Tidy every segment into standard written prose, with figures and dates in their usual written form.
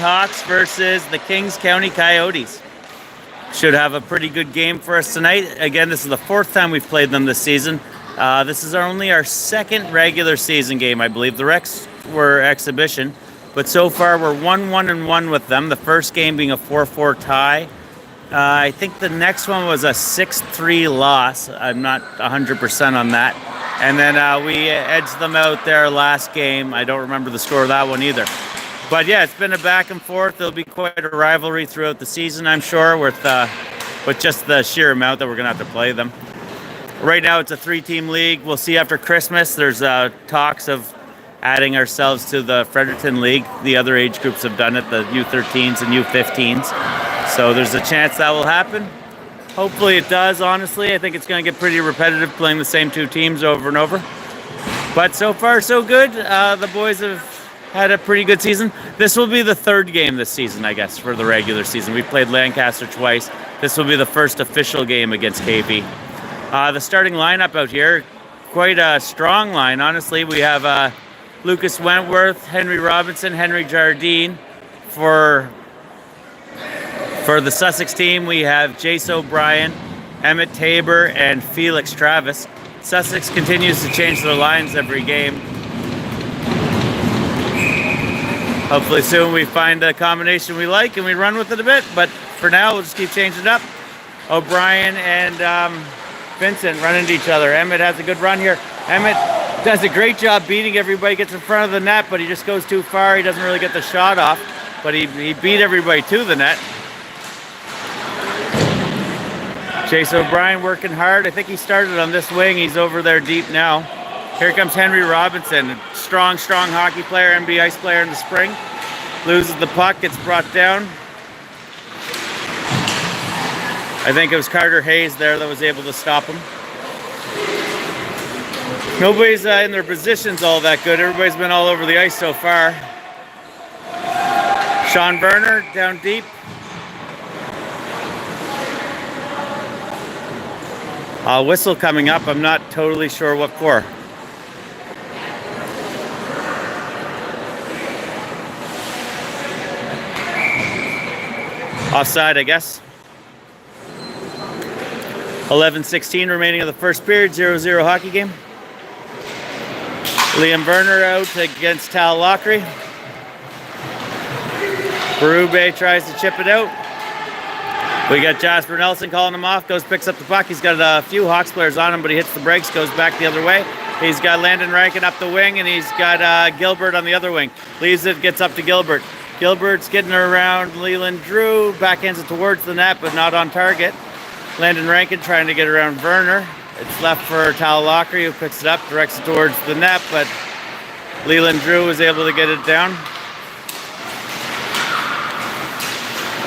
Hawks versus the Kings County Coyotes. Should have a pretty good game for us tonight. Again, this is the fourth time we've played them this season. This is only our second regular season game, I believe. The Rex were exhibition, but so far we're 1-1-1 with them. The first game being a 4-4 tie. I think the next one was a 6-3 loss. I'm not 100% on that. And then we edged them out there last game. I don't remember the score of that one either. But yeah, it's been a back and forth. There'll be quite a rivalry throughout the season, I'm sure, with just the sheer amount that we're going to have to play them. Right now, it's a 3-team league. We'll see after Christmas. There's talks of adding ourselves to the Fredericton League. The other age groups have done it, the U13s and U15s. So there's a chance that will happen. Hopefully it does, honestly. I think it's going to get pretty repetitive playing the same two teams over and over. But so far, so good. The boys have had a pretty good season. This will be the third game this season, I guess, for the regular season. We've played Lancaster twice. This will be the first official game against KV. The starting lineup out here, quite a strong line, honestly. We have Lucas Wentworth, Henry Robinson, Henry Jardine. For the Sussex team, we have Jace O'Brien, Emmett Tabor, and Felix Travis. Sussex continues to change their lines every game. Hopefully soon we find a combination we like and we run with it a bit, but for now we'll just keep changing it up. O'Brien and Vincent run into each other. Emmett has a good run here. Emmett does a great job beating everybody, gets in front of the net, but he just goes too far. He doesn't really get the shot off, but he beat everybody to the net. Chase O'Brien working hard. I think he started on this wing. He's over there deep now. Here comes Henry Robinson, a strong hockey player, NBA ice player in the spring. Loses the puck, gets brought down. I think it was Carter Hayes there that was able to stop him. Nobody's in their positions all that good. Everybody's been all over the ice so far. Sean Berner down deep. Whistle coming up. I'm not totally sure what for. Offside, I guess. 11:16 remaining of the first period, 0-0 hockey game. Liam Werner out against Tal Lockery. Berube tries to chip it out. We got Jasper Nelson calling him off, picks up the puck. He's got a few Hawks players on him, but he hits the brakes, goes back the other way. He's got Landon Rankin up the wing, and he's got Gilbert on the other wing. Leaves it, gets up to Gilbert. Gilbert's getting around Leland Drew, backhands it towards the net, but not on target. Landon Rankin trying to get around Werner. It's left for Tal Lockery, who picks it up, directs it towards the net, but Leland Drew was able to get it down.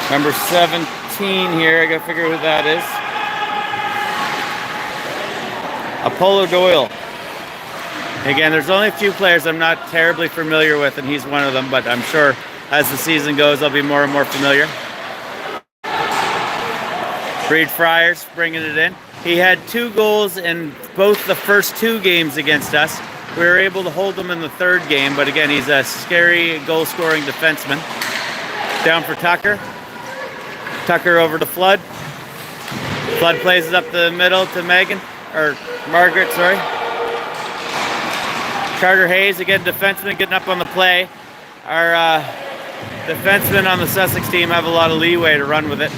Number 17 here, I gotta figure who that is. Apollo Doyle. Again, there's only a few players I'm not terribly familiar with, and he's one of them, but I'm sure as the season goes, I'll be more and more familiar. Reed Friars bringing it in. He had 2 goals in both the first 2 games against us. We were able to hold him in the third game, but again, he's a scary goal-scoring defenseman. Down for Tucker. Tucker over to Flood. Flood plays it up the middle to Margaret, sorry. Carter Hayes, again, defenseman getting up on the play. Our defensemen on the Sussex team have a lot of leeway to run with it.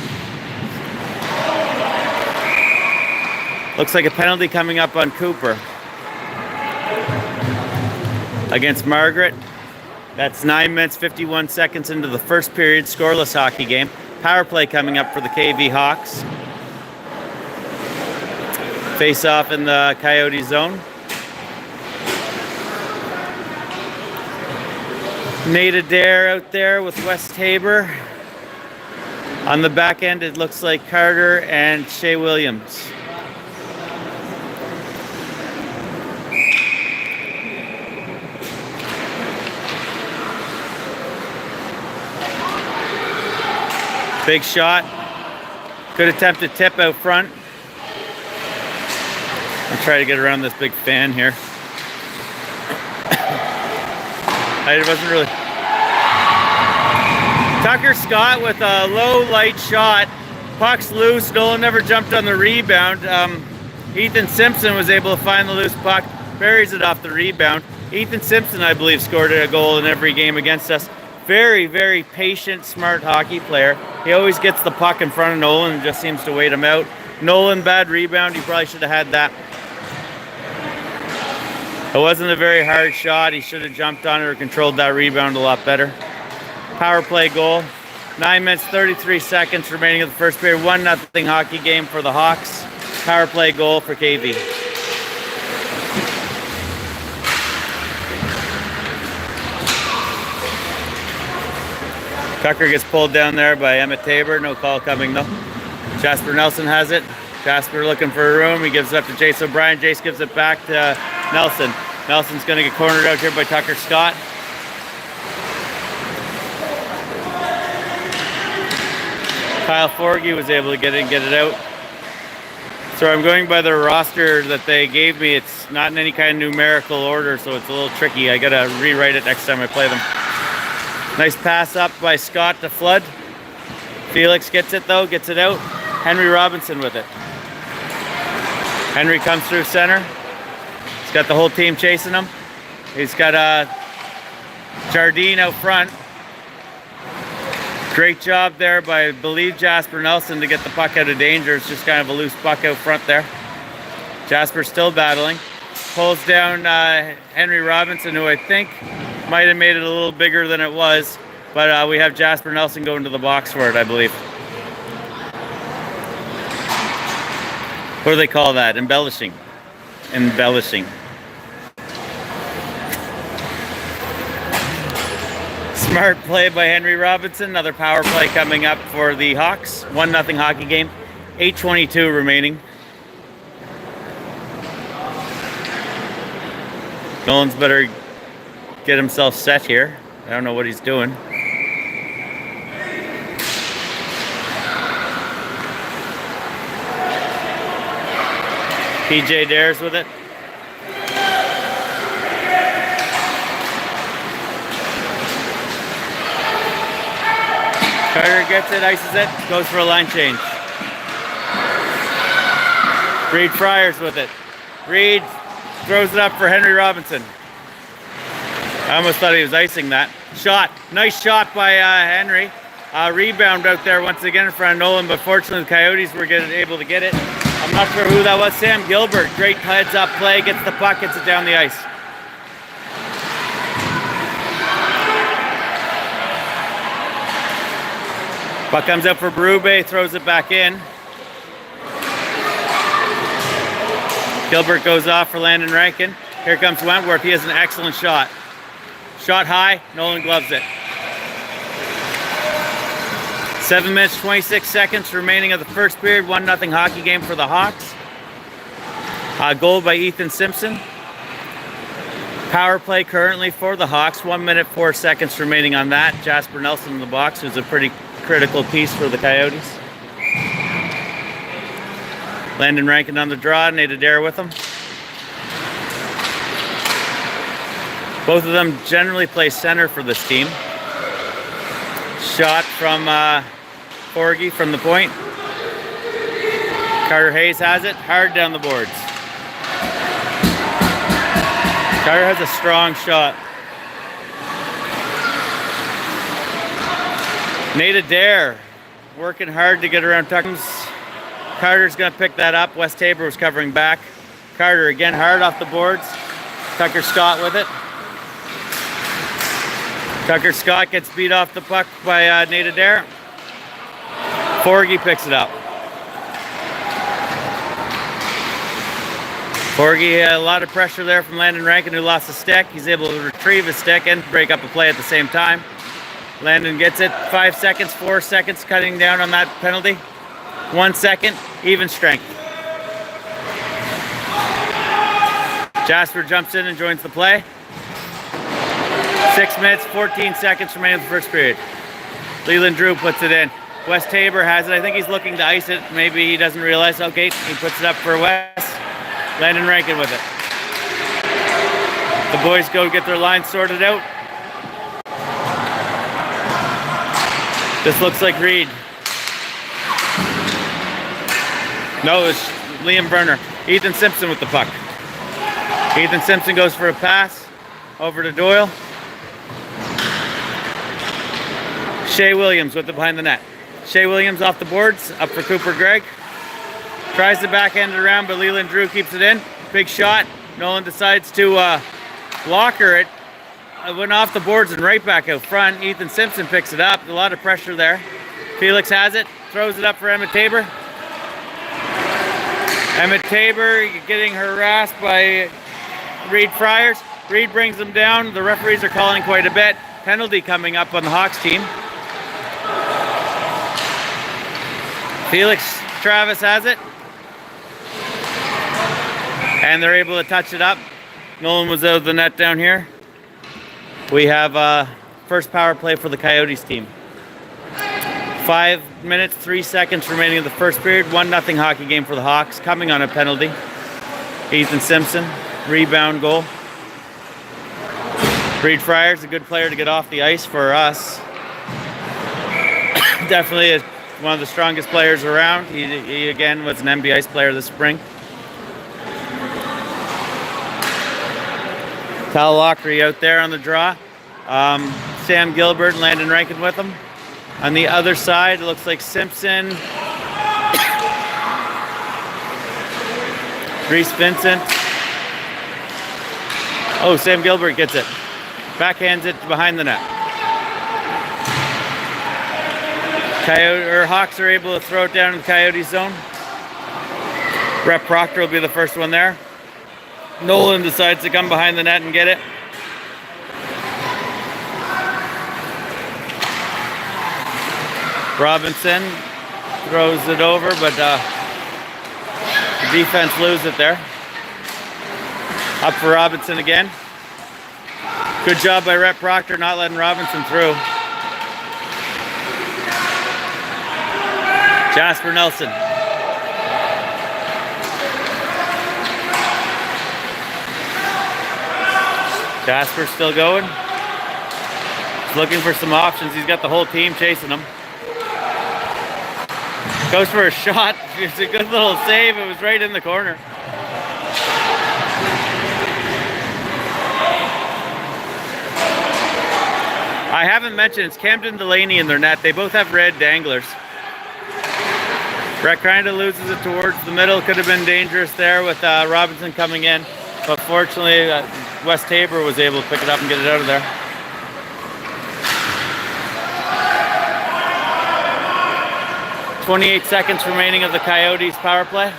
Looks like a penalty coming up on Cooper against Margaret. That's 9 minutes, 51 seconds into the first period, scoreless hockey game. Power play coming up for the KV Hawks. Face off in the Coyote zone. Nate Adair out there with West Tabor. On the back end, it looks like Carter and Shea Williams. Big shot. Good attempt to tip out front. I'll try to get around this big fan here. I wasn't really... Tucker Scott with a low light shot. Puck's loose. Nolan never jumped on the rebound. Ethan Simpson was able to find the loose puck, buries it off the rebound. Ethan Simpson, I believe, scored a goal in every game against us. Very, very patient, smart hockey player. He always gets the puck in front of Nolan and just seems to wait him out. Nolan, bad rebound. He probably should have had that. It wasn't a very hard shot. He should have jumped on it or controlled that rebound a lot better. Power play goal. 9 minutes, 33 seconds remaining of the first period. 1-0 hockey game for the Hawks. Power play goal for KV. Tucker gets pulled down there by Emmett Tabor. No call coming though. Jasper Nelson has it. Jasper looking for a room. He gives it up to Jace O'Brien. Jace gives it back to Nelson. Nelson's going to get cornered out here by Tucker Scott. Kyle Forgy was able to get in, get it out. So I'm going by the roster that they gave me. It's not in any kind of numerical order, so it's a little tricky. I got to rewrite it next time I play them. Nice pass up by Scott to Flood. Felix gets it though, gets it out. Henry Robinson with it. Henry comes through center. He's got the whole team chasing him. He's got Jardine out front. Great job there by, I believe, Jasper Nelson to get the puck out of danger. It's just kind of a loose puck out front there. Jasper's still battling. Pulls down Henry Robinson, who I think might have made it a little bigger than it was. But we have Jasper Nelson going to the box for it, I believe. What do they call that? Embellishing. Embellishing. Smart play by Henry Robinson. Another power play coming up for the Hawks. 1-0 hockey game. 8:22 remaining. Nolan's better get himself set here. I don't know what he's doing. PJ Dares with it. Carter gets it, ices it, goes for a line change. Reed Fryers with it. Reed throws it up for Henry Robinson. I almost thought he was icing that. Shot, nice shot by Henry. Rebound out there once again in front of Nolan, but fortunately the Coyotes were able to get it. I'm not sure who that was. Sam Gilbert, great heads up play, gets the puck, gets it down the ice. Puck comes up for Berube, throws it back in. Gilbert goes off for Landon Rankin. Here comes Wentworth, he has an excellent shot. Shot high, Nolan gloves it. 7 minutes, 26 seconds remaining of the first period. 1-0 hockey game for the Hawks. Goal by Ethan Simpson. Power play currently for the Hawks. 1 minute, 4 seconds remaining on that. Jasper Nelson in the box, who's a pretty critical piece for the Coyotes. Landon Rankin on the draw, Nate Adair with him. Both of them generally play center for this team. Shot from Forgy from the point. Carter Hayes has it, hard down the boards. Carter has a strong shot. Nate Adair working hard to get around Tuckers. Carter's going to pick that up. West Tabor was covering back. Carter again hard off the boards. Tucker Scott with it. Tucker Scott gets beat off the puck by Nate Adair. Forgy picks it up. Forgy had a lot of pressure there from Landon Rankin, who lost the stick. He's able to retrieve his stick and break up a play at the same time. Landon gets it. 5 seconds, 4 seconds, cutting down on that penalty. 1 second, even strength. Jasper jumps in and joins the play. 6 minutes, 14 seconds remaining in the first period. Leland Drew puts it in. West Tabor has it. I think he's looking to ice it. Maybe he doesn't realize. Okay, he puts it up for West. Landon Rankin with it. The boys go get their lines sorted out. This looks like Reed. No, it's Liam Werner. Ethan Simpson with the puck. Ethan Simpson goes for a pass over to Doyle. Shea Williams with it behind the net. Shea Williams off the boards, up for Cooper Gregg. Tries to backhand it around, but Leland Drew keeps it in. Big shot. Nolan decides to blocker it. It went off the boards and right back out front. Ethan Simpson picks it up. A lot of pressure there. Felix has it. Throws it up for Emmett Tabor. Emmett Tabor getting harassed by Reed Friars. Reed brings them down. The referees are calling quite a bit. Penalty coming up on the Hawks team. Felix Travis has it. And they're able to touch it up. Nolan was out of the net down here. We have first power play for the Coyotes team. 5 minutes, 3 seconds remaining of the first period. 1-0 hockey game for the Hawks. Coming on a penalty. Ethan Simpson, rebound goal. Reed Friars, a good player to get off the ice for us. Definitely one of the strongest players around. He again was an MB Ice player this spring. Kyle Lockery out there on the draw. Sam Gilbert and Landon Rankin with him. On the other side, it looks like Simpson. Reese Vincent. Oh, Sam Gilbert gets it. Backhands it behind the net. Hawks are able to throw it down in the Coyote zone. Rep Proctor will be the first one there. Nolan decides to come behind the net and get it. Robinson throws it over, but the defense loses it there. Up for Robinson again. Good job by Rep Proctor not letting Robinson through. Jasper Nelson. Jasper's still going. He's looking for some options. He's got the whole team chasing him. Goes for a shot. It's a good little save. It was right in the corner. I haven't mentioned it's Camden Delaney in their net. They both have red danglers. Brett kind of loses it towards the middle. Could have been dangerous there with Robinson coming in. But fortunately, West Tabor was able to pick it up and get it out of there. .28 seconds remaining of the Coyotes power play.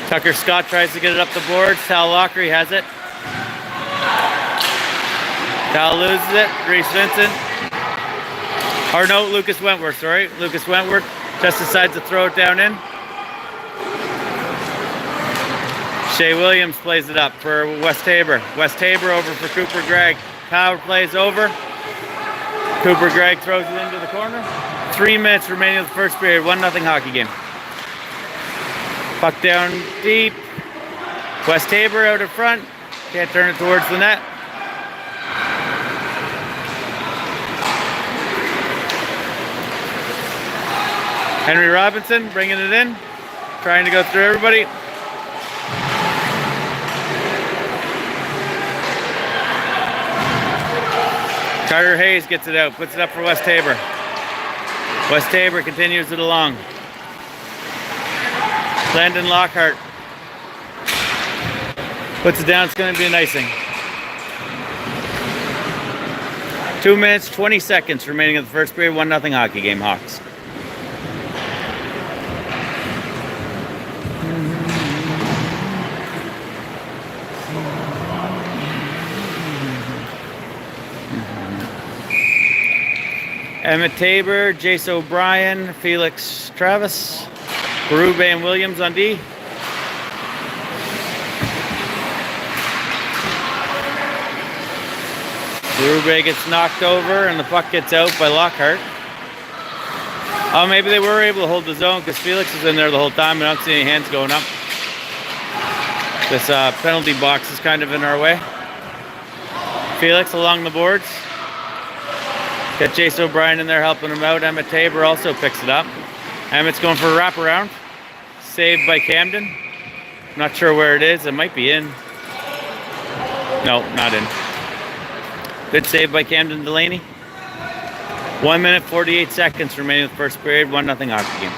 Tucker Scott tries to get it up the boards. Tal Lockery has it. Tal loses it. Reese Vincent. Or no, Lucas Wentworth, sorry. Lucas Wentworth just decides to throw it down in. Shea Williams plays it up for West Tabor. West Tabor over for Cooper Gregg. Power plays over. Cooper Gregg throws it into the corner. 3 minutes remaining of the first period. 1-0 hockey game. Puck down deep. West Tabor out in front. Can't turn it towards the net. Henry Robinson bringing it in. Trying to go through everybody. Carter Hayes gets it out, puts it up for West Tabor. West Tabor continues it along. Landon Lockhart puts it down. It's going to be an icing. 2 minutes, 20 seconds remaining of the first period. 1-0 hockey game, Hawks. Emmett Tabor, Jace O'Brien, Felix Travis, Berube and Williams on D. Berube gets knocked over and the puck gets out by Lockhart. Oh, maybe they were able to hold the zone because Felix is in there the whole time and I don't see any hands going up. This penalty box is kind of in our way. Felix along the boards. Got Jace O'Brien in there helping him out. Emmett Tabor also picks it up. Emmett's going for a wraparound. Saved by Camden. Not sure where it is. It might be in. No, not in. Good save by Camden Delaney. 1 minute, 48 seconds remaining in the first period. 1-0 hockey game.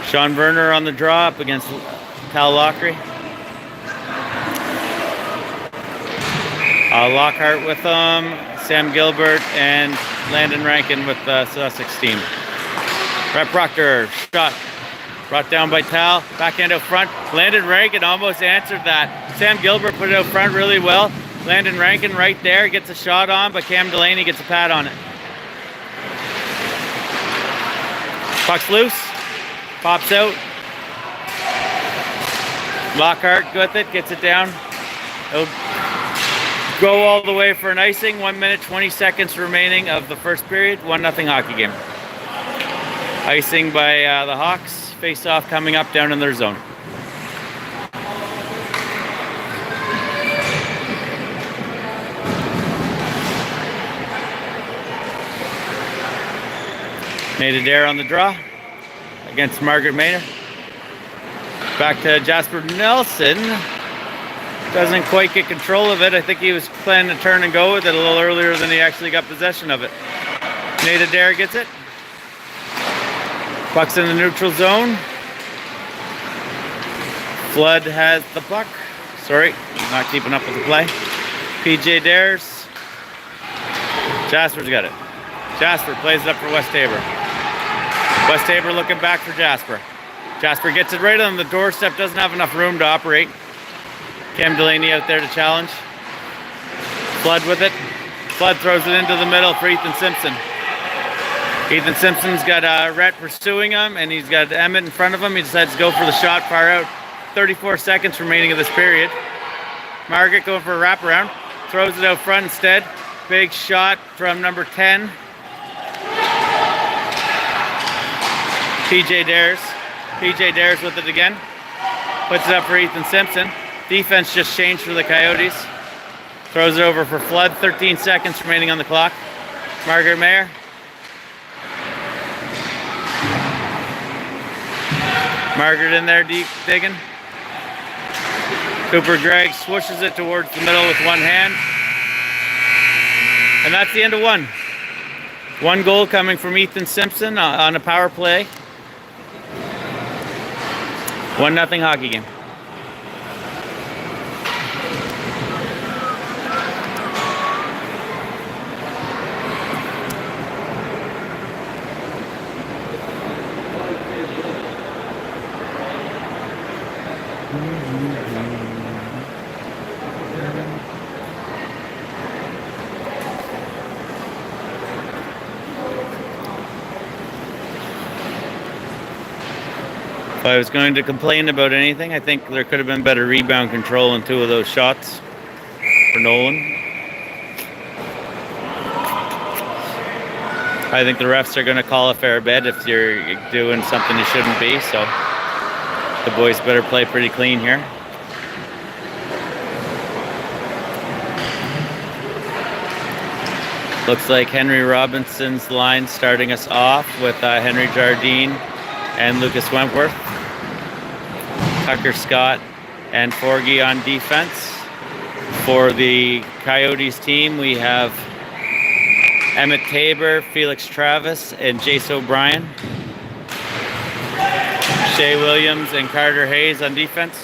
Sean Werner on the draw up against Cal Lockery. Lockhart with them. Sam Gilbert and Landon Rankin with the Sussex team. Brett Proctor, shot. Brought down by Tal. Backhand out front. Landon Rankin almost answered that. Sam Gilbert put it out front really well. Landon Rankin right there gets a shot on, but Cam Delaney gets a pad on it. Puck's loose. Pops out. Lockhart with it. Gets it down. It'll go all the way for an icing. 1 minute, 20 seconds remaining of the first period. 1-0 hockey game. Icing by the Hawks. Face-off coming up down in their zone. Made Adair on the draw against Margaret Maynard. Back to Jasper Nelson. Doesn't quite get control of it. I think he was planning to turn and go with it a little earlier than he actually got possession of it. Nate Adair gets it. Puck's in the neutral zone. Flood has the puck. Sorry, not keeping up with the play. PJ Dares. Jasper's got it. Jasper plays it up for West Tabor. West Tabor looking back for Jasper. Jasper gets it right on the doorstep. Doesn't have enough room to operate. Cam Delaney out there to challenge. Flood with it. Flood throws it into the middle for Ethan Simpson. Ethan Simpson's got Rhett pursuing him, and he's got Emmett in front of him. He decides to go for the shot far out. 34 seconds remaining of this period. Margaret going for a wraparound. Throws it out front instead. Big shot from number 10. PJ Dares. PJ Dares with it again. Puts it up for Ethan Simpson. Defense just changed for the Coyotes. Throws it over for Flood. 13 seconds remaining on the clock. Margaret Mayer. Margaret in there deep digging. Cooper Gregg swooshes it towards the middle with one hand. And that's the end of one. One goal coming from Ethan Simpson on a power play. 1-0 hockey game. If I was going to complain about anything, I think there could have been better rebound control in two of those shots for Nolan. I think the refs are going to call a fair bit if you're doing something you shouldn't be, so the boys better play pretty clean here. Looks like Henry Robinson's line starting us off with Henry Jardine and Lucas Wentworth. Tucker Scott and Forgy on defense. For the Coyotes team, we have Emmett Tabor, Felix Travis, and Jace O'Brien. Shea Williams and Carter Hayes on defense.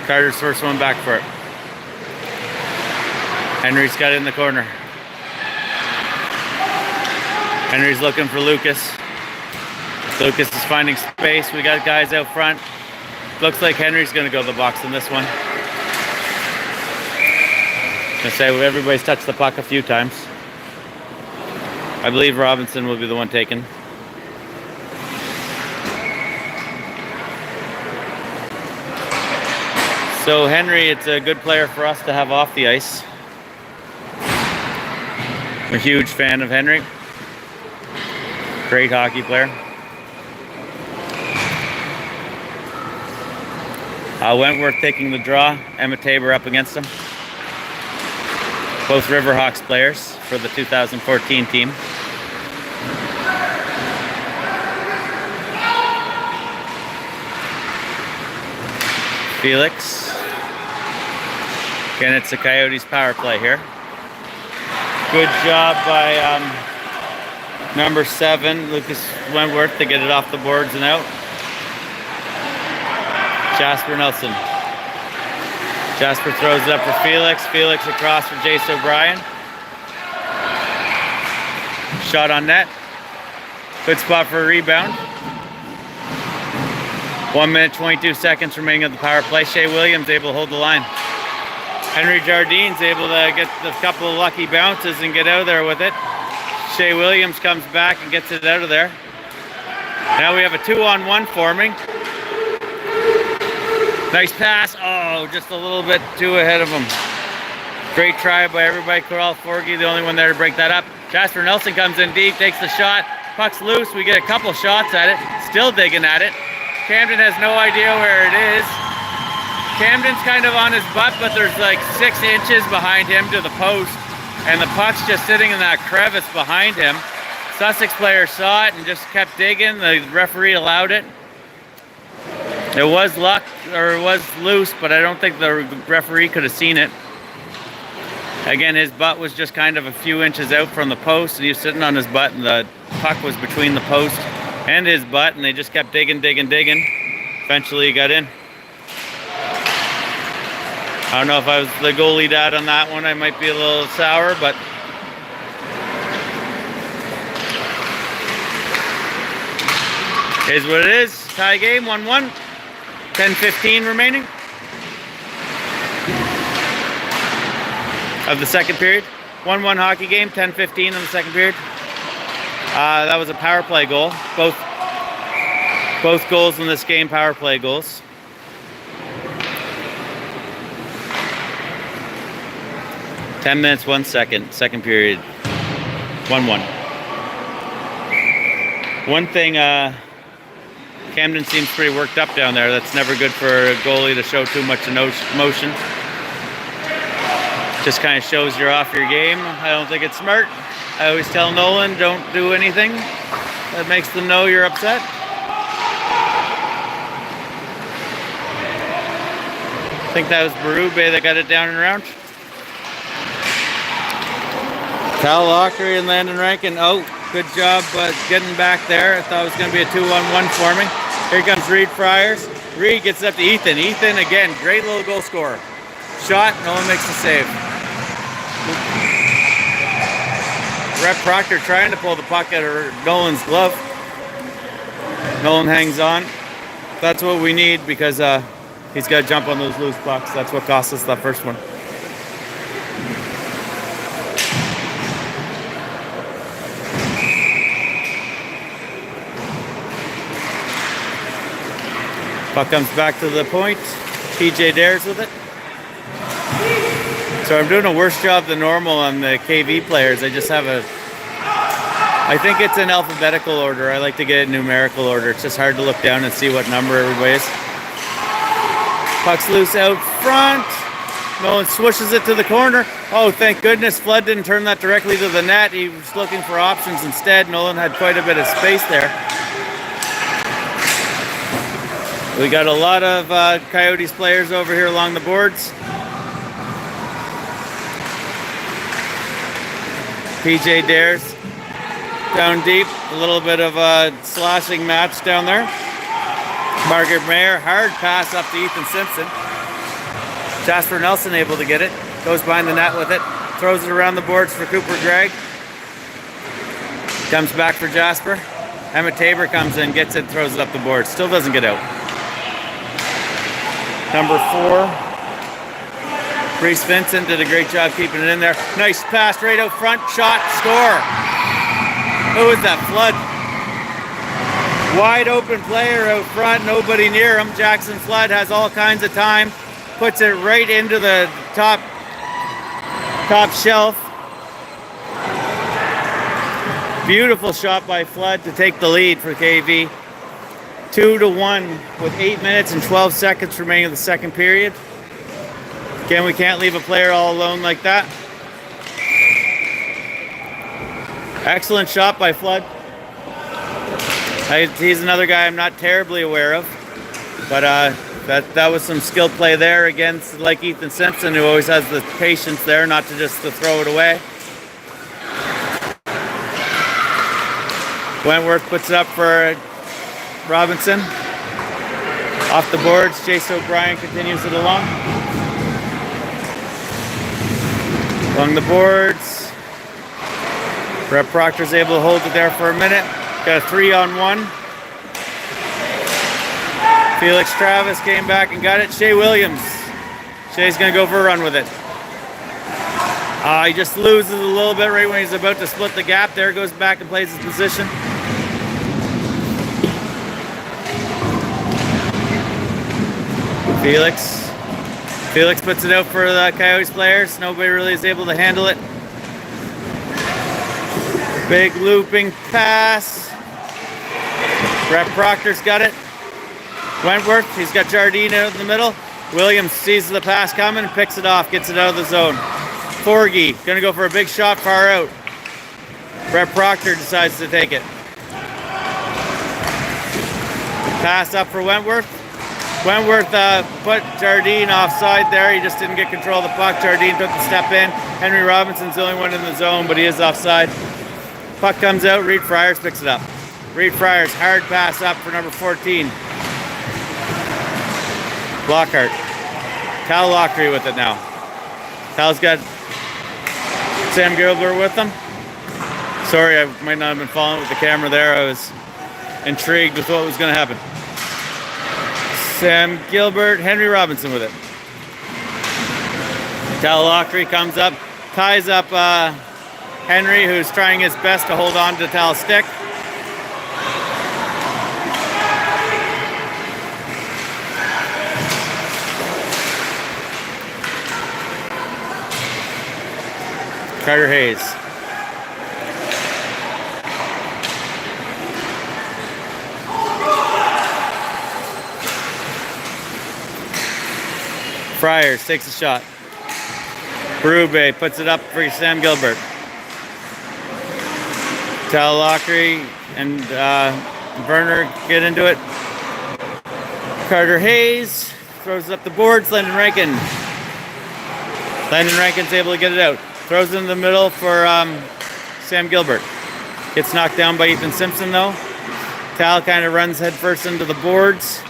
Carter's first one back for it. Henry's got it in the corner. Henry's looking for Lucas. Lucas is finding space. We got guys out front. Looks like Henry's going to go to the box in this one. I say everybody's touched the puck a few times. I believe Robinson will be the one taken. So Henry, it's a good player for us to have off the ice. I'm a huge fan of Henry. Great hockey player. Wentworth taking the draw. Emmett Tabor up against him. Both Riverhawks players for the 2014 team. Felix. Again, it's the Coyotes power play here. Good job by number 7, Lucas Wentworth, to get it off the boards and out. Jasper Nelson. Jasper throws it up for Felix. Felix across for Jace O'Brien. Shot on net. Good spot for a rebound. 1 minute, 22 seconds remaining of the power play. Shea Williams able to hold the line. Henry Jardine's able to get a couple of lucky bounces and get out of there with it. Shea Williams comes back and gets it out of there. Now we have a 2-on-1 forming. Nice pass. Oh, just a little bit too ahead of him. Great try by everybody. Coral Forgy, the only one there to break that up. Jasper Nelson comes in deep, takes the shot. Puck's loose. We get a couple shots at it. Still digging at it. Camden has no idea where it is. Camden's kind of on his butt, but there's like 6 inches behind him to the post. And the puck's just sitting in that crevice behind him. Sussex player saw it and just kept digging. The referee allowed it. It was luck, or it was loose, but I don't think the referee could have seen it. Again, his butt was just kind of a few inches out from the post, and he was sitting on his butt, and the puck was between the post and his butt, and they just kept digging. Eventually he got in. I don't know if I was the goalie dad on that one. I might be a little sour, but is what it is. Tie game, 1-1. 10:15 remaining of the second period. 1-1 hockey game, 10:15 in the second period. That was a power play goal. Both goals in this game, power play goals. Ten minutes, 1 second, second period. 1-1. One thing, Camden seems pretty worked up down there. That's never good for a goalie to show too much emotion. Just kind of shows you're off your game. I don't think it's smart. I always tell Nolan, don't do anything that makes them know you're upset. I think that was Berube that got it down and around. Cal Lockery and Landon Rankin. Oh, good job getting back there. I thought it was going to be a 2-on-1 forming. Here comes Reed Friars. Reed gets up to Ethan. Ethan, again, great little goal scorer. Shot, no one makes the save. Rhett Proctor trying to pull the puck out of Nolan's glove. Nolan hangs on. That's what we need because he's got to jump on those loose pucks. That's what cost us that first one. Puck comes back to the point. PJ Dares with it. So I'm doing a worse job than normal on the KV players. I just have I think it's in alphabetical order. I like to get it in numerical order. It's just hard to look down and see what number everybody is. Puck's loose out front. Nolan swishes it to the corner. Oh, thank goodness Flood didn't turn that directly to the net. He was looking for options instead. Nolan had quite a bit of space there. We got a lot of Coyotes players over here along the boards. PJ Dares down deep. A little bit of a sloshing match down there. Margaret Mayer, hard pass up to Ethan Simpson. Jasper Nelson able to get it. Goes behind the net with it. Throws it around the boards for Cooper Gregg. Comes back for Jasper. Emmett Tabor comes in, gets it, throws it up the board. Still doesn't get out. Number 4, Reese Vincent did a great job keeping it in there. Nice pass right out front, shot, score. Who is that? Flood. Wide open player out front, nobody near him. Jackson Flood has all kinds of time. Puts it right into the top shelf. Beautiful shot by Flood to take the lead for KV. 2-1 with 8 minutes and 12 seconds remaining of the second period. Again, we can't leave a player all alone like that. Excellent shot by Flood. He's another guy I'm not terribly aware of, but that was some skill play there against like Ethan Simpson, who always has the patience there not to just to throw it away. Wentworth puts it up for Robinson. Off the boards, Chase O'Brien continues it along. Along the boards. Brett Proctor's able to hold it there for a minute. Got a 3-on-1. Felix Travis came back and got it. Shea Williams. Shea's going to go for a run with it. He just loses a little bit right when he's about to split the gap. There goes back and plays his position. Felix puts it out for the Coyotes players. Nobody really is able to handle it. Big looping pass. Brett Proctor's got it. Wentworth, he's got Jardine out in the middle. Williams sees the pass coming and picks it off, gets it out of the zone. Forgy, gonna go for a big shot far out. Brett Proctor decides to take it. Pass up for Wentworth. Wentworth put Jardine offside there. He just didn't get control of the puck. Jardine took the step in. Henry Robinson's the only one in the zone, but he is offside. Puck comes out. Reed Friars picks it up. Reed Friars, hard pass up for number 14. Lockhart. Cal Lockery with it now. Cal's got Sam Gilbert with him. Sorry, I might not have been following with the camera there. I was intrigued with what was going to happen. Sam Gilbert, Henry Robinson with it. Cal Lockery comes up, ties up Henry, who's trying his best to hold on to Tal's stick. Carter Hayes. Friars takes a shot. Berube puts it up for Sam Gilbert. Tal Lockery and Werner get into it. Carter Hayes throws it up the boards. Landon Rankin. Landon Rankin's able to get it out. Throws it in the middle for Sam Gilbert. Gets knocked down by Ethan Simpson though. Tal kind of runs headfirst into the boards.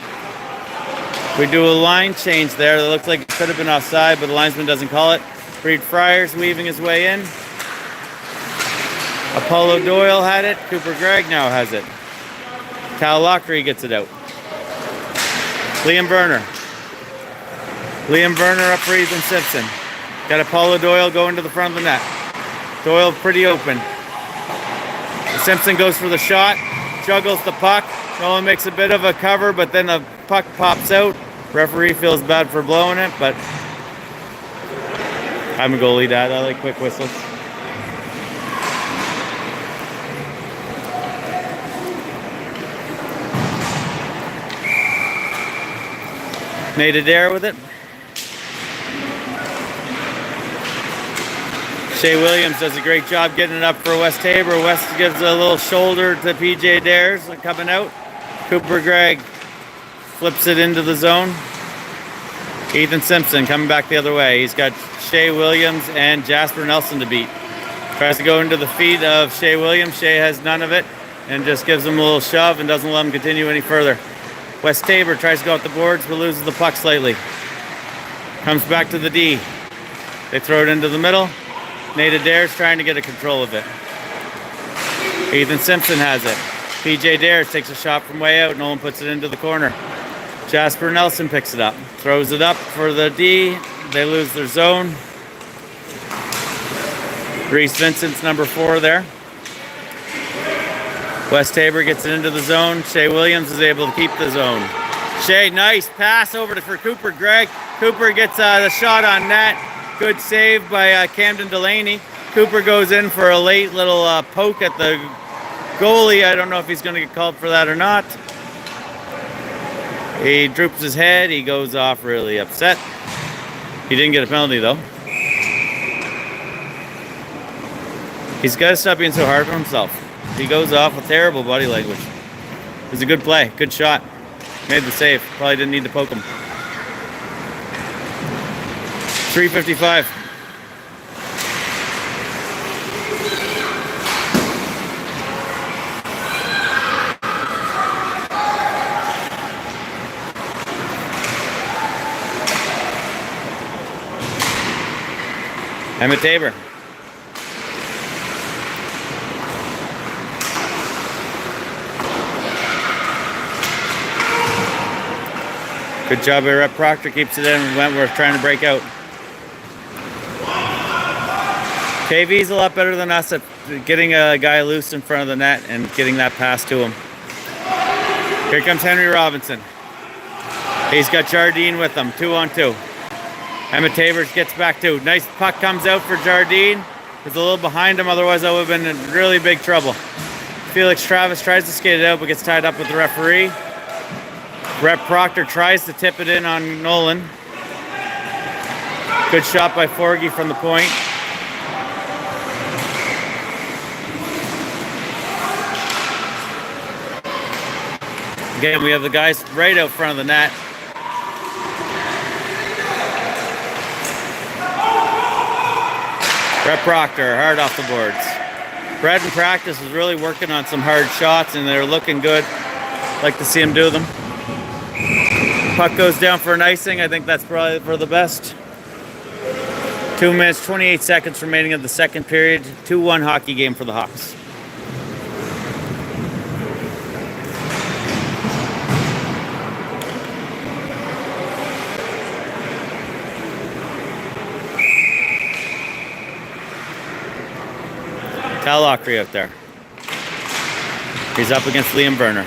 We do a line change there that looks like it could have been offside, but the linesman doesn't call it. Reed Friars weaving his way in. Apollo Doyle had it. Cooper Gregg now has it. Tal Lockery gets it out. Liam Werner. Liam Werner up for Ethan Simpson. Got Apollo Doyle going to the front of the net. Doyle pretty open. Simpson goes for the shot. Juggles the puck. Nolan makes a bit of a cover, but then the puck pops out. Referee feels bad for blowing it, but I'm a goalie, Dad. I like quick whistles. Nate Adair with it. Shea Williams does a great job getting it up for West Tabor. West gives a little shoulder to PJ Adair's coming out. Cooper Gregg flips it into the zone. Ethan Simpson coming back the other way. He's got Shea Williams and Jasper Nelson to beat. Tries to go into the feet of Shea Williams. Shea has none of it and just gives him a little shove and doesn't let him continue any further. West Tabor tries to go up the boards but loses the puck slightly. Comes back to the D. They throw it into the middle. Nate Adair's trying to get a control of it. Ethan Simpson has it. PJ Adair takes a shot from way out. Nolan puts it into the corner. Jasper Nelson picks it up. Throws it up for the D. They lose their zone. Reese Vincent's number 4 there. West Tabor gets it into the zone. Shea Williams is able to keep the zone. Shea, nice pass over for Cooper Gregg. Cooper gets the shot on net. Good save by Camden Delaney. Cooper goes in for a late little poke at the goalie. I don't know if he's going to get called for that or not. He droops his head. He goes off really upset. He didn't get a penalty though. He's got to stop being so hard on himself. He goes off with terrible body language. It was a good play, good shot. Made the save. Probably didn't need to poke him. 3:55. Emmett Tabor. Good job by Rep Proctor, keeps it in. Wentworth trying to break out. KV's a lot better than us at getting a guy loose in front of the net and getting that pass to him. Here comes Henry Robinson. He's got Jardine with him, 2-on-2. Emmett Tabor gets back to. Nice puck comes out for Jardine. He's a little behind him, otherwise I would have been in really big trouble. Felix Travis tries to skate it out, but gets tied up with the referee. Rep Proctor tries to tip it in on Nolan. Good shot by Forgy from the point. Again, we have the guys right out front of the net. Rep Proctor, hard off the boards. Brad in practice was really working on some hard shots, and they're looking good. Like to see him do them. Puck goes down for an icing. I think that's probably for the best. 2 minutes, 28 seconds remaining of the second period. 2-1 hockey game for the Hawks. Cal Lockery out there. He's up against Liam Berner.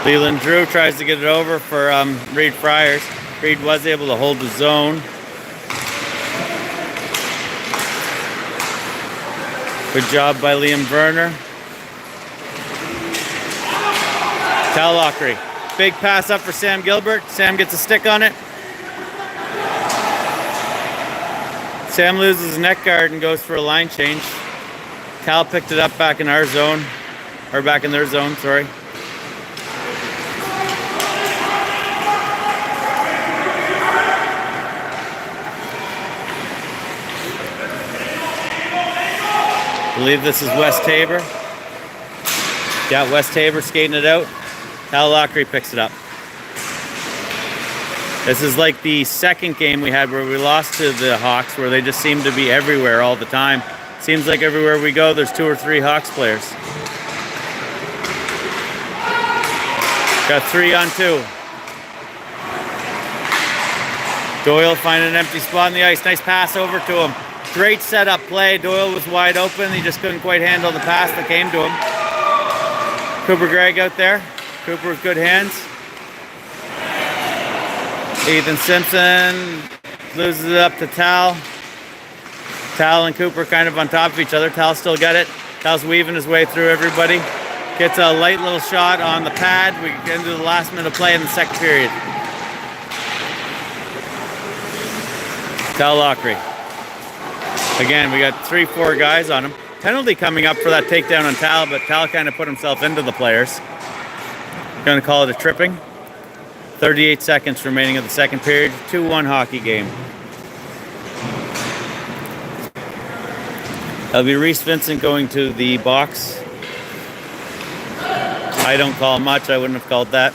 Leland Drew tries to get it over for Reed Friars. Reed was able to hold the zone. Good job by Liam Berner. Cal Lockery. Big pass up for Sam Gilbert. Sam gets a stick on it. Sam loses his neck guard and goes for a line change. Cal picked it up back in our zone. Or back in their zone, sorry. I believe this is West Tabor. Got West Tabor skating it out. Cal Lockery picks it up. This is like the second game we had where we lost to the Hawks, where they just seem to be everywhere all the time. Seems like everywhere we go, there's 2 or 3 Hawks players. Got 3-on-2. Doyle finding an empty spot on the ice. Nice pass over to him. Great setup play. Doyle was wide open. He just couldn't quite handle the pass that came to him. Cooper Gregg out there. Cooper with good hands. Ethan Simpson loses it up to Tal. Tal and Cooper kind of on top of each other. Tal still got it. Tal's weaving his way through everybody. Gets a light little shot on the pad. We get into the last minute of play in the second period. Tal Lockery. Again, we got 3-4 guys on him. Penalty coming up for that takedown on Tal, but Tal kind of put himself into the players. Going to call it a tripping. 38 seconds remaining of the second period. 2-1 hockey game. That'll be Reese Vincent going to the box. I don't call much. I wouldn't have called that.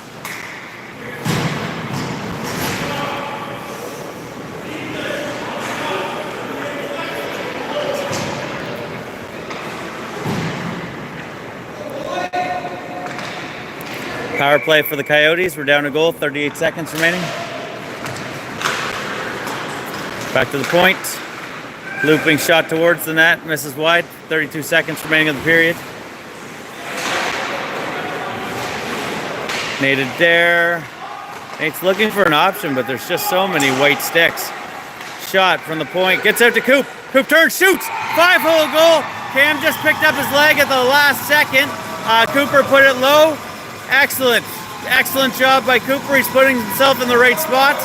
Power play for the Coyotes. We're down a goal. 38 seconds remaining. Back to the point. Looping shot towards the net. Misses wide. 32 seconds remaining of the period. Nate Adair. Nate's looking for an option, but there's just so many white sticks. Shot from the point. Gets out to Coop. Coop turns, shoots. 5-hole goal. Cam just picked up his leg at the last second. Cooper put it low. Excellent. Excellent job by Cooper. He's putting himself in the right spot.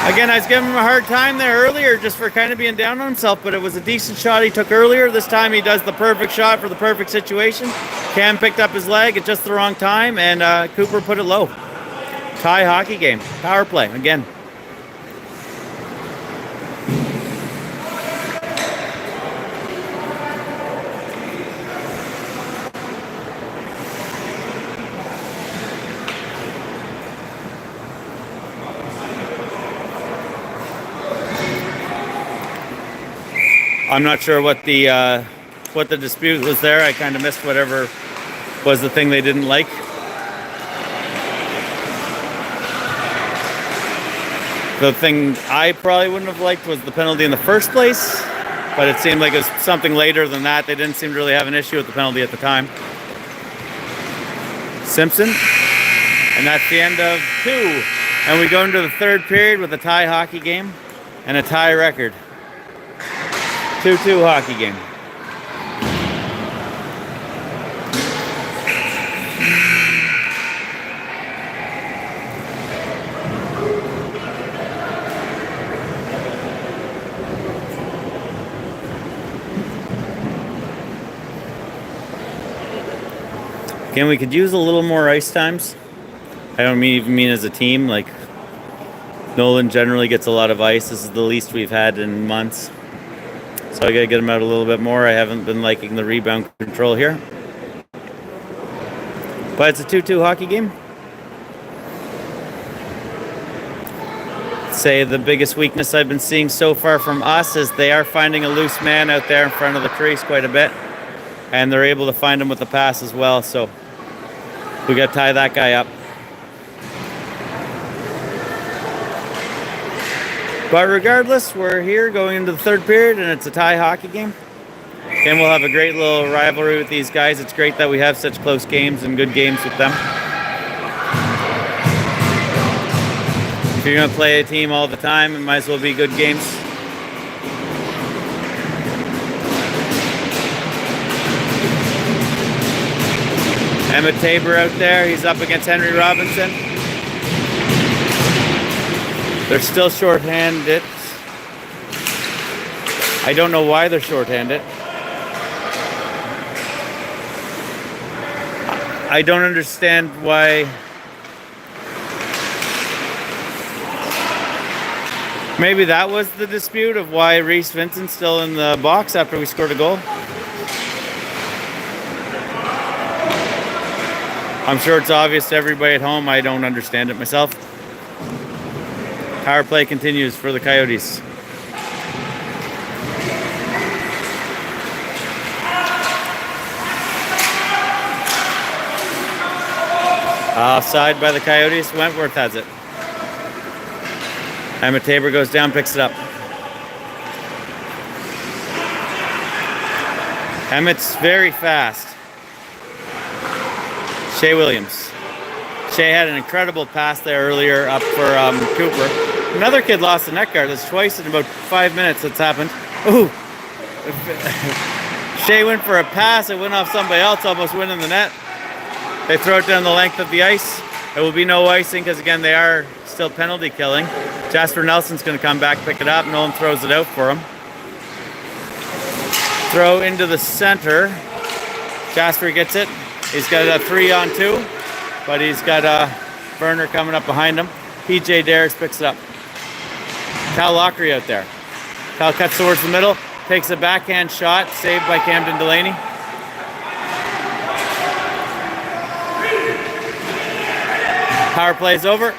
Again, I was giving him a hard time there earlier just for kind of being down on himself, but it was a decent shot he took earlier. This time he does the perfect shot for the perfect situation. Cam picked up his leg at just the wrong time, and Cooper put it low. Tie hockey game. Power play again. I'm not sure what the dispute was there. I kind of missed whatever was the thing they didn't like. The thing I probably wouldn't have liked was the penalty in the first place, but it seemed like it was something later than that. They didn't seem to really have an issue with the penalty at the time. Simpson, and that's the end of 2. And we go into the third period with a tie hockey game and a tie record. 2-2 hockey game. Again, we could use a little more ice times. I don't even mean as a team. Like, Nolan generally gets a lot of ice. This is the least we've had in months. So I gotta get him out a little bit more. I haven't been liking the rebound control here. But it's a 2-2 hockey game. Say the biggest weakness I've been seeing so far from us is they are finding a loose man out there in front of the crease quite a bit. And they're able to find him with the pass as well. So we gotta tie that guy up. But regardless, we're here going into the third period, and it's a tie hockey game. And we'll have a great little rivalry with these guys. It's great that we have such close games and good games with them. If you're going to play a team all the time, it might as well be good games. Emmett Tabor out there. He's up against Henry Robinson. They're still shorthanded. I don't know why they're shorthanded. I don't understand why. Maybe that was the dispute of why Reese Vincent's still in the box after we scored a goal. I'm sure it's obvious to everybody at home. I don't understand it myself. Power play continues for the Coyotes. Offside by the Coyotes. Wentworth has it. Emmett Tabor goes down, picks it up. Emmett's very fast. Shea Williams. Shea had an incredible pass there earlier up for Cooper. Another kid lost the net guard. That's twice in about 5 minutes that's happened. Ooh. Shea went for a pass. It went off somebody else, almost winning the net. They throw it down the length of the ice. There will be no icing because, again, they are still penalty killing. Jasper Nelson's going to come back, pick it up. Nolan throws it out for him. Throw into the center. Jasper gets it. He's got a 3-on-2, but he's got Werner coming up behind him. PJ Dares picks it up. Cal Lockery out there. Cal cuts towards the middle, takes a backhand shot, saved by Camden Delaney. Power play's over.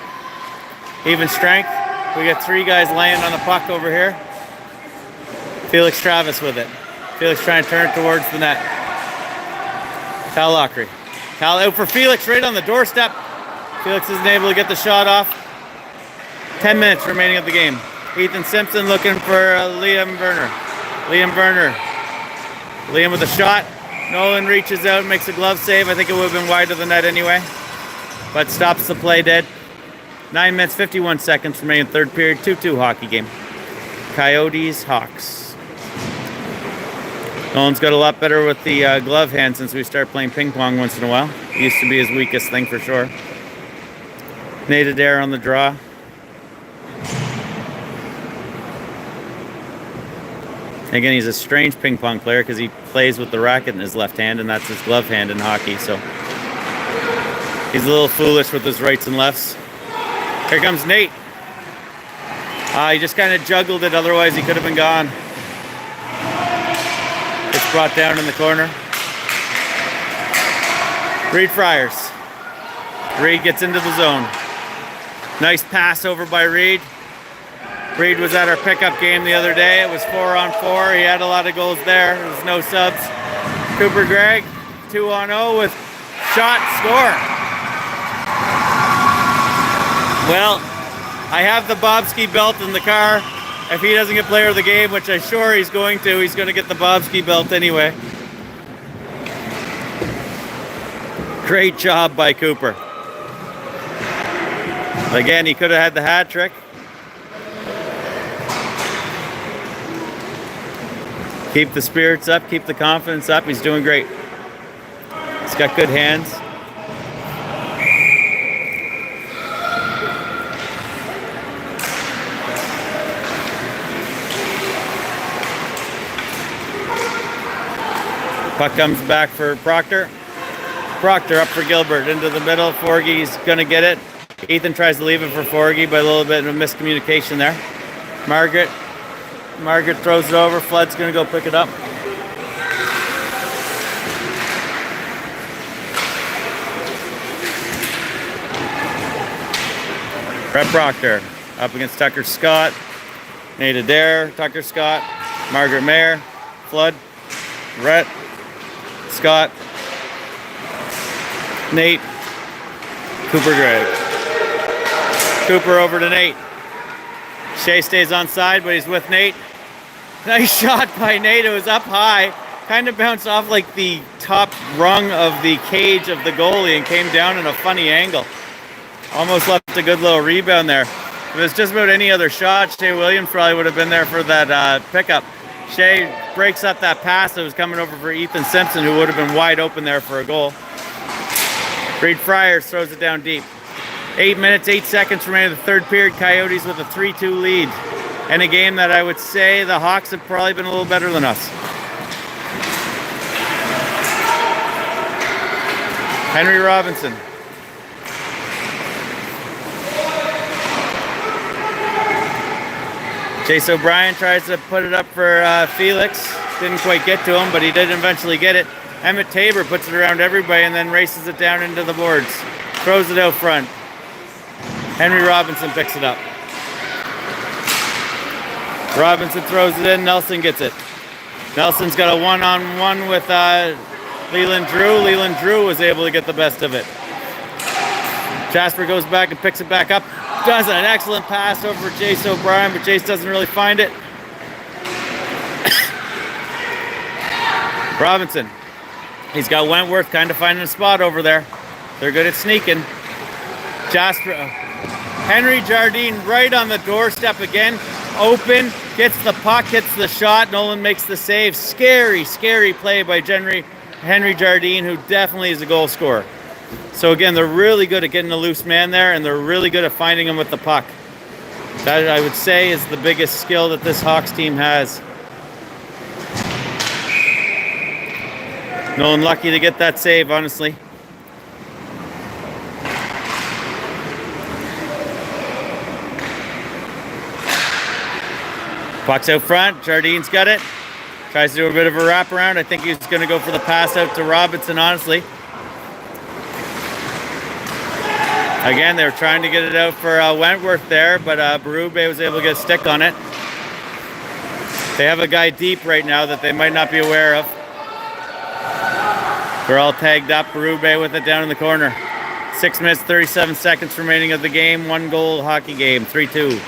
Even strength. We got 3 guys laying on the puck over here. Felix Travis with it. Felix trying to turn it towards the net. Cal Lockery. Cal out for Felix right on the doorstep. Felix isn't able to get the shot off. 10 minutes remaining of the game. Ethan Simpson looking for Liam Werner. Liam Werner. Liam with a shot. Nolan reaches out, makes a glove save. I think it would have been wide of the net anyway. But stops the play dead. 9 minutes, 51 seconds remaining in third period. 2-2 hockey game. Coyotes, Hawks. Nolan's got a lot better with the glove hand since we start playing ping pong once in a while. It used to be his weakest thing for sure. Nate Adair on the draw. Again, he's a strange ping pong player because he plays with the racket in his left hand, and that's his glove hand in hockey. So he's a little foolish with his rights and lefts. Here comes Nate. He just kind of juggled it, otherwise he could have been gone. It's brought down in the corner. Reed fires. Reed gets into the zone. Nice pass over by Reed. Reed was at our pickup game the other day. It was 4-on-4. He had a lot of goals there. There was no subs. Cooper Gregg, 2-on-0 with shot, score. Well, I have the Bobski belt in the car. If he doesn't get player of the game, which I'm sure he's going to get the Bobski belt anyway. Great job by Cooper. Again, he could have had the hat trick. Keep the spirits up, keep the confidence up. He's doing great. He's got good hands. Puck comes back for Proctor. Proctor up for Gilbert, into the middle. Forgey's gonna get it. Ethan tries to leave it for Forgey, but a little bit of a miscommunication there. Margaret throws it over. Flood's gonna go pick it up. Brett Proctor up against Tucker Scott. Nate Adair, Tucker Scott, Margaret Mayer, Flood, Brett, Scott, Nate, Cooper Gregg. Cooper over to Nate. Shea stays on side, but he's with Nate. Nice shot by Nate. It was up high. Kind of bounced off like the top rung of the cage of the goalie and came down in a funny angle. Almost left a good little rebound there. If it was just about any other shot, Shea Williams probably would have been there for that pickup. Shea breaks up that pass that was coming over for Ethan Simpson, who would have been wide open there for a goal. Reed Friars throws it down deep. 8 minutes, 8 seconds remaining in the third period. Coyotes with a 3-2 lead. And a game that I would say the Hawks have probably been a little better than us. Henry Robinson. Chase O'Brien tries to put it up for Felix. Didn't quite get to him, but he did eventually get it. Emmett Tabor puts it around everybody and then races it down into the boards. Throws it out front. Henry Robinson picks it up. Robinson throws it in. Nelson gets it. Nelson's got a one-on-one with Leland Drew. Leland Drew was able to get the best of it. Jasper goes back and picks it back up. Does an excellent pass over Jace O'Brien, but Jace doesn't really find it. Robinson. He's got Wentworth kind of finding a spot over there. They're good at sneaking. Jasper. Henry Jardine right on the doorstep again. Open. Gets the puck. Hits the shot. Nolan makes the save. Scary, scary play by Henry Jardine, who definitely is a goal scorer. So again, they're really good at getting a loose man there, and they're really good at finding him with the puck. That, I would say, is the biggest skill that this Hawks team has. Nolan lucky to get that save, honestly. Puck's out front. Jardine's got it. Tries to do a bit of a wraparound. I think he's going to go for the pass out to Robinson, honestly. Again, they were trying to get it out for Wentworth there, but Berube was able to get a stick on it. They have a guy deep right now that they might not be aware of. They're all tagged up. Berube with it down in the corner. 6 minutes, 37 seconds remaining of the game. 1-goal hockey game, 3-2.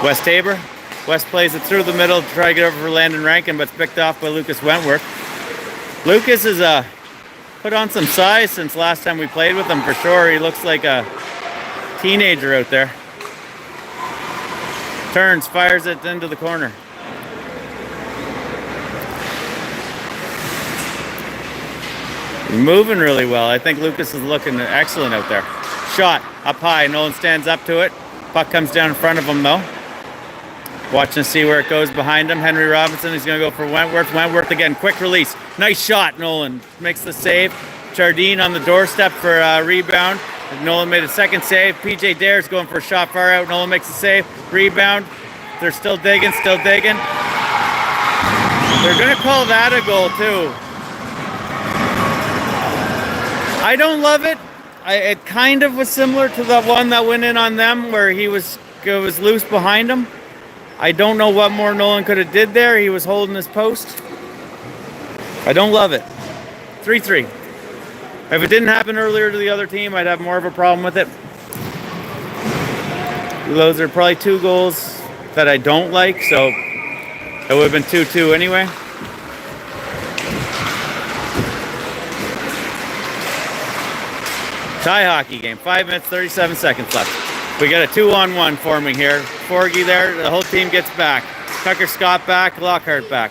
West Tabor. West plays it through the middle to try to get over for Landon Rankin, but it's picked off by Lucas Wentworth. Lucas has put on some size since last time we played with him, for sure. He looks like a teenager out there. Turns, fires it into the corner. Moving really well. I think Lucas is looking excellent out there. Shot up high. Nolan stands up to it. Puck comes down in front of him though. Watching to see where it goes behind him. Henry Robinson, he's going to go for Wentworth. Wentworth again, quick release. Nice shot, Nolan. Makes the save. Jardine on the doorstep for a rebound. Nolan made a second save. PJ Dare's going for a shot far out. Nolan makes a save. Rebound. They're still digging, still digging. They're going to call that a goal, too. I don't love it. It kind of was similar to the one that went in on them where it was loose behind him. I don't know what more Nolan could have did there. He was holding his post. I don't love it. 3-3. If it didn't happen earlier to the other team, I'd have more of a problem with it. Those are probably 2 goals that I don't like, so it would have been 2-2 anyway. Tie hockey game. 5 minutes, 37 seconds left. We got a 2-on-1 forming here. Forgy there. The whole team gets back. Tucker Scott back. Lockhart back.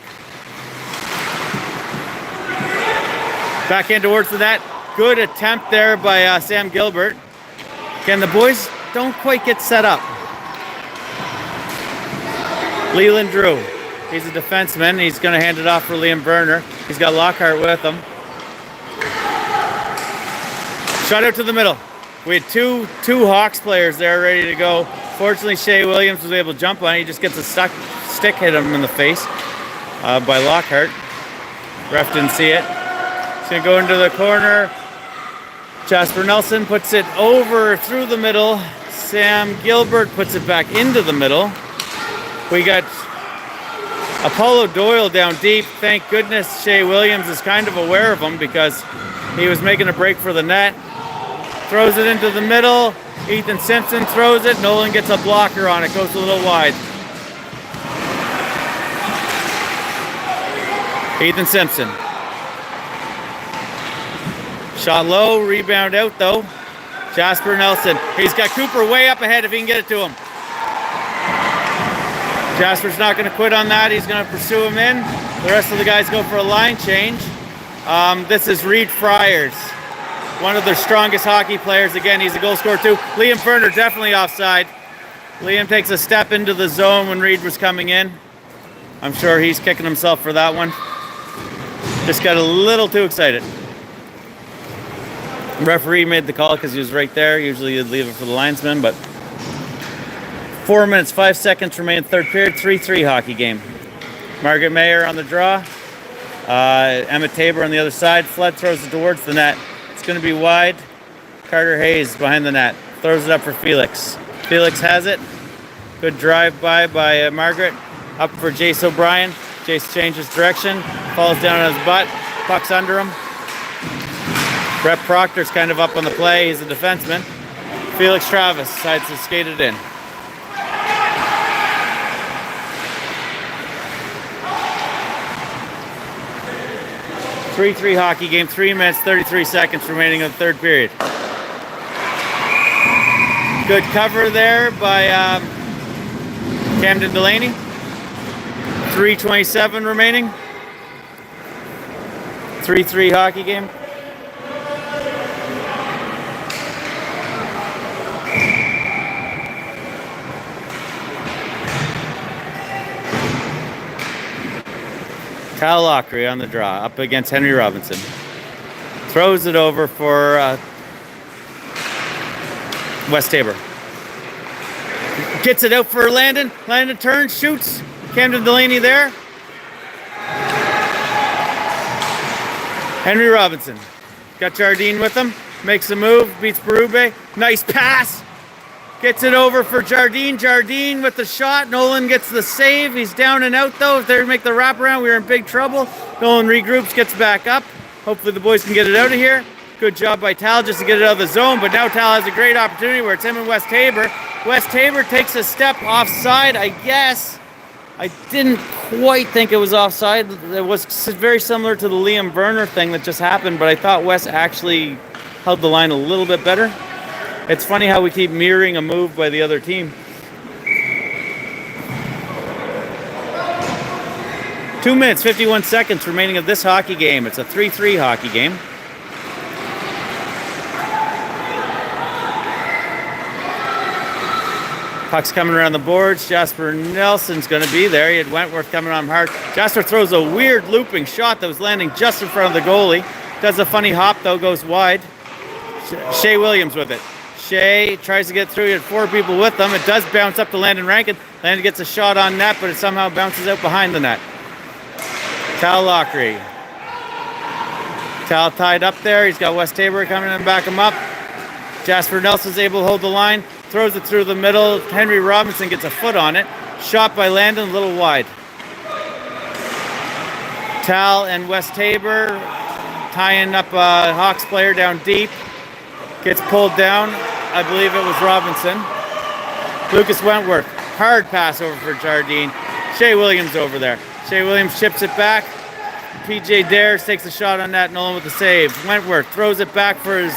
Back in towards the net. Good attempt there by Sam Gilbert. Again, the boys don't quite get set up. Leland Drew. He's a defenseman. He's going to hand it off for Liam Werner. He's got Lockhart with him. Shot out to the middle. We had two Hawks players there ready to go. Fortunately, Shea Williams was able to jump on it. He just gets a stick hit him in the face by Lockhart. Ref didn't see it. He's going to go into the corner. Jasper Nelson puts it over through the middle. Sam Gilbert puts it back into the middle. We got Apollo Doyle down deep. Thank goodness Shea Williams is kind of aware of him because he was making a break for the net. Throws it into the middle. Ethan Simpson throws it. Nolan gets a blocker on it. Goes a little wide. Ethan Simpson. Shot low. Rebound out though. Jasper Nelson. He's got Cooper way up ahead if he can get it to him. Jasper's not going to quit on that. He's going to pursue him in. The rest of the guys go for a line change. This is Reed Friars. One of their strongest hockey players. Again, he's a goal scorer too. Liam Werner definitely offside. Liam takes a step into the zone when Reed was coming in. I'm sure he's kicking himself for that one. Just got a little too excited. The referee made the call because he was right there. Usually you'd leave it for the linesman, but 4 minutes, 5 seconds remain third period. 3-3 hockey game. Margaret Mayer on the draw. Emmett Tabor on the other side. Flood throws it towards the net. It's going to be wide. Carter Hayes behind the net. Throws it up for Felix. Felix has it. Good drive by Margaret. Up for Jace O'Brien. Jace changes direction. Falls down on his butt. Puck's under him. Brett Proctor's kind of up on the play. He's a defenseman. Felix Travis decides to skate it in. Three hockey game, 3 minutes, 33 seconds remaining in the third period. Good cover there by Camden Delaney. 3:27 remaining. 3-3 hockey game. Kyle Lockery on the draw, up against Henry Robinson. Throws it over for West Tabor. Gets it out for Landon. Landon turns, shoots. Camden Delaney there. Henry Robinson. Got Jardine with him. Makes a move, beats Berube. Nice pass. Gets it over for Jardine. Jardine with the shot. Nolan gets the save. He's down and out though. If they make the wraparound, we're in big trouble. Nolan regroups, gets back up. Hopefully the boys can get it out of here. Good job by Tal just to get it out of the zone, but now Tal has a great opportunity where it's him and West Tabor. West Tabor takes a step offside, I guess. I didn't quite think it was offside. It was very similar to the Liam Werner thing that just happened, but I thought West actually held the line a little bit better. It's funny how we keep mirroring a move by the other team. 2 minutes, 51 seconds remaining of this hockey game. It's a 3-3 hockey game. Puck's coming around the boards. Jasper Nelson's going to be there. He had Wentworth coming on him hard. Jasper throws a weird looping shot that was landing just in front of the goalie. Does a funny hop, though, goes wide. Shea Williams with it. Shea tries to get through. He had 4 people with him. It does bounce up to Landon Rankin. Landon gets a shot on net, but it somehow bounces out behind the net. Tal Lockery. Tal tied up there. He's got West Tabor coming in and back him up. Jasper Nelson's able to hold the line. Throws it through the middle. Henry Robinson gets a foot on it. Shot by Landon, a little wide. Tal and West Tabor tying up a Hawks player down deep. Gets pulled down. I believe it was Robinson. Lucas Wentworth. Hard pass over for Jardine. Shea Williams over there. Shea Williams chips it back. PJ Dares takes a shot on that. Nolan with the save. Wentworth throws it back for his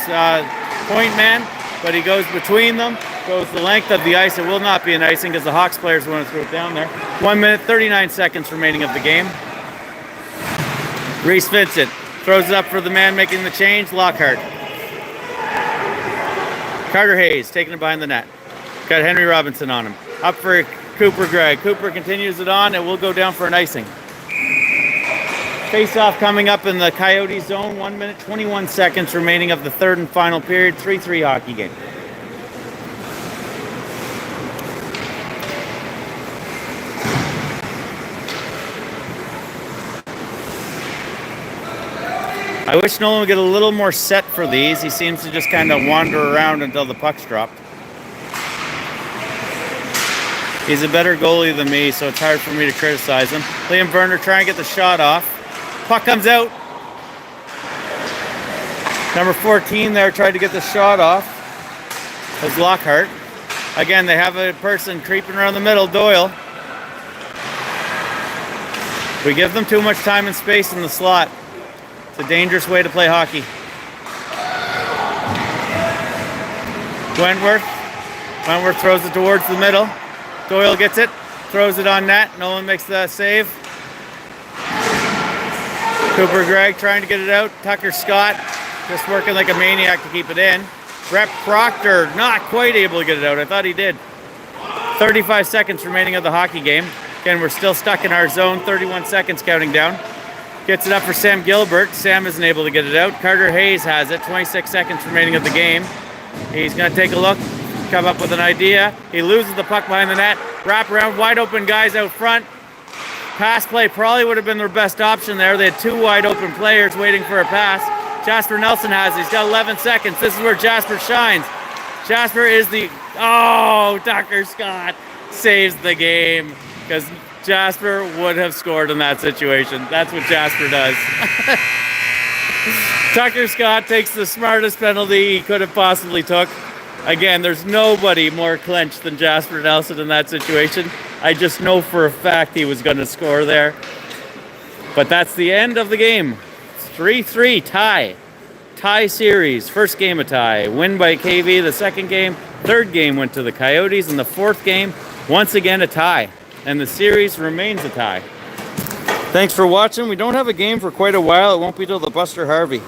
point man, but he goes between them. Goes the length of the ice. It will not be an icing because the Hawks players want to throw it down there. 1 minute, 39 seconds remaining of the game. Reese Vincent throws it up for the man making the change, Lockhart. Carter Hayes taking it behind the net. Got Henry Robinson on him. Up for Cooper Gregg. Cooper continues it on. It will go down for an icing. Face-off coming up in the Coyote zone. 1 minute, 21 seconds remaining of the third and final period. 3-3 hockey game. I wish Nolan would get a little more set for these. He seems to just kind of wander around until the puck's dropped. He's a better goalie than me, so it's hard for me to criticize him. Liam Werner trying to get the shot off. Puck comes out. Number 14 there tried to get the shot off. That's Lockhart. Again, they have a person creeping around the middle, Doyle. We give them too much time and space in the slot. It's a dangerous way to play hockey. Wentworth throws it towards the middle. Doyle gets it, throws it on net. Nolan makes the save. Cooper Gregg trying to get it out. Tucker Scott just working like a maniac to keep it in. Brett Proctor not quite able to get it out. I thought he did. 35 seconds remaining of the hockey game. Again, we're still stuck in our zone. 31 seconds counting down. Gets it up for Sam Gilbert. Sam isn't able to get it out. Carter Hayes has it. 26 seconds remaining of the game. He's going to take a look, come up with an idea. He loses the puck behind the net. Wrap around, wide open guys out front. Pass play probably would have been their best option there. They had 2 wide open players waiting for a pass. Jasper Nelson has it. He's got 11 seconds. This is where Jasper shines. Jasper is the... Oh, Tucker Scott saves the game because Jasper would have scored in that situation. That's what Jasper does. Tucker Scott takes the smartest penalty he could have possibly took. Again, there's nobody more clenched than Jasper Nelson in that situation. I just know for a fact he was going to score there. But that's the end of the game. 3-3 tie. Tie series. First game a tie. Win by KV the second game. Third game went to the Coyotes. And the fourth game, once again a tie. And the series remains a tie. Thanks for watching. We don't have a game for quite a while. It won't be till the Buster Harvey.